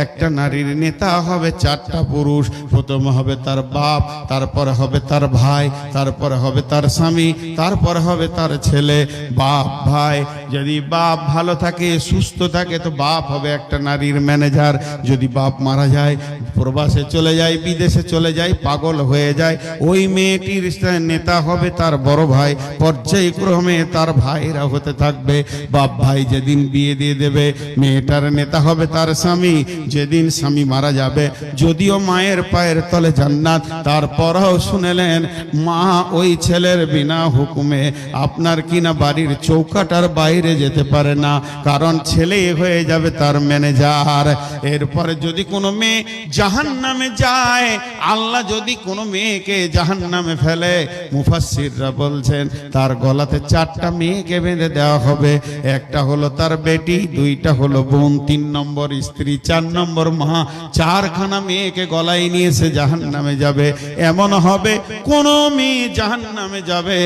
একটা নারীর নেতা হবে চারটা পুরুষ। প্রথম হবে তার বাপ, তারপরে হবে তার ভাই, তারপরে হবে তার স্বামী, তারপরে হবে তার ছেলে। বাপ ভাই, যদি বাপ ভালো থাকে সুস্থ থাকে তো বাপ হবে একটা নারীর ম্যানেজার। যদি বাপ মারা যায়, প্রবাসে চলে যায়, বিদেশে চলে যায়, পাগল হয়ে যায়, ওই মেয়েটির নেতা হবে তার বড় ভাই। পর্যায়ক্রমে তার ভাইরা হতে থাকবে। বাপ ভাই যেদিন বিয়ে দিয়ে দেবে, মেয়েটার নেতা হবে তার স্বামী। যেদিন স্বামী মারা যাবে, যদিও মায়ের পায়ের তলে জান্নাত, তারপরও শুনেলেন মা ওই ছেলের বিনা হুকুমে আপনার কিনা বাড়ির চৌকাটার বাইরে যেতে পারে না, কারণ ছেলে হয়ে যাবে তার ম্যানেজার। এরপরে যদি কোনো মেয়ে জাহান্নামে যায়, আল্লাহ যদি কোনো মেয়েকে জাহান্নামে ফেলে, মুফাসসিররা বলছেন তার গলাতে চারটা মেয়েকে বেঁধে দেওয়া হবে। একটা হলো তার বেটি, দুইটা হলো বোন, 3 নম্বর স্ত্রী, 4 নম্বর মা। চারখানা মেয়েকে গলায় নিয়ে সে জাহান্নামে যাবে। এমন হবে কোন মেয়ে জাহান্নামে যাবে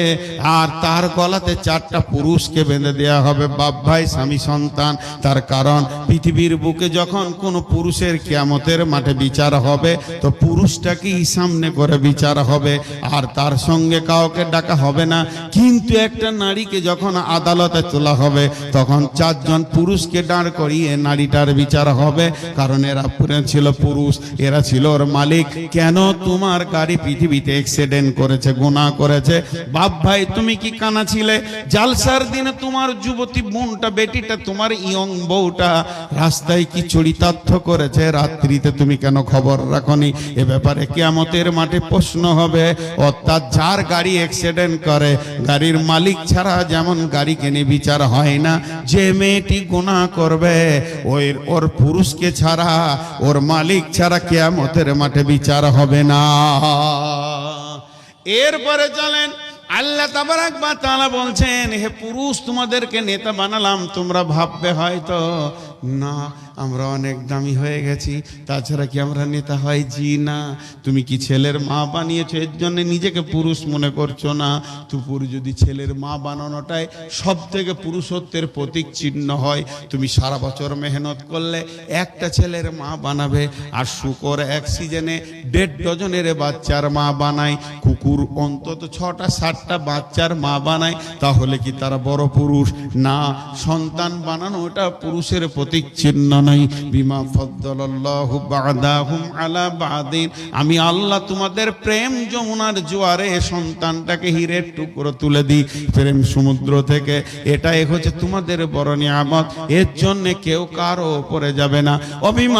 আর তার গলাতে চারটা পুরুষকে বেঁধে দেওয়া হবে, বাপ ভাই স্বামী সন্তান। তার কারণ পৃথিবীর বুকে যখন কোন পুরুষের কিয়ামতের মাঠে বিচার হবে, তো পুরুষটাকেই সামনে করে বিচার হবে, আর তার সঙ্গে কাউকে ডাকা হবে না। কিন্তু একটা নারীকে যখন আদালতে তোলা হবে, তখন 4 জন পুরুষকে দাঁড় করিয়ে নারীটার বিচার হবে, কারণ এরা ছিল পুরুষ, এরা ছিল ওর মালিক। কেন তোমার গাড়ি পৃথিবীতে অ্যাক্সিডেন্ট করেছে, গুনাহ করেছে, বাপ ভাই তুমি কি কানা ছিলে? জালসার দিনে তোমার যুবতী বোনটা, বেটিটা, তোমার ইয়ং বউটা রাস্তায় কি চরিতার্থ করেছে, রাত্রিতে তুমি কেন খবর রাখনি? এ ব্যাপারে কিয়ামতের মাঠে প্রশ্ন হবে। অর্থাৎ যার গাড়ি অ্যাক্সিডেন্ট করে, গাড়ির মালিক ছাড়া যেমন গাড়ি কিনে বিচার হয় না, যে মেয়েটি গুনাহ করবে ওর পুরুষকে ছাড়া, ওর মালিক ছাড়া কিয়ামতের মাঠে বিচার হবে না। এরপরে চলেন, আল্লাহ তাবারাক ওয়া তাআলা বলছেন, হে পুরুষ তোমাদেরকে নেতা বানালাম। তোমরা ভাববে হয়তো না আমরা অনেক দামি হয়ে গেছি, তাছাড়া কি আমরা নেতা হয়? জি না। তুমি কি ছেলের মা বানিয়েছো এর জন্য নিজেকে পুরুষ মনে করছো না? তুপুর যদি ছেলের মা বানানোটাই সব থেকে পুরুষত্বের প্রতীক চিহ্ন হয়, তুমি সারা বছর মেহনত করলে একটা ছেলের মা বানাবে। আর শুকর এক সিজনে 1.5 ডজনের বাচ্চার মা বানায়, কুকুর অন্তত 6টা 7টা বাচ্চার মা বানায়, তাহলে কি তারা বড় পুরুষ? না, সন্তান বানানো ওটা পুরুষের প্রতীক চিহ্ন নাই। বিমা ফাদ্দালাল্লাহু বা'দাহুম আলা বা'দিন, আমি আল্লাহ তোমাদের প্রেম যমুনার জোয়ারে সন্তানটাকে হীরের টুকরো তুলে দিই প্রেম সমুদ্র থেকে। এটাই হচ্ছে তোমাদের বড় নিয়ামত, এর জন্য কেউ কারো উপরে যাবে না।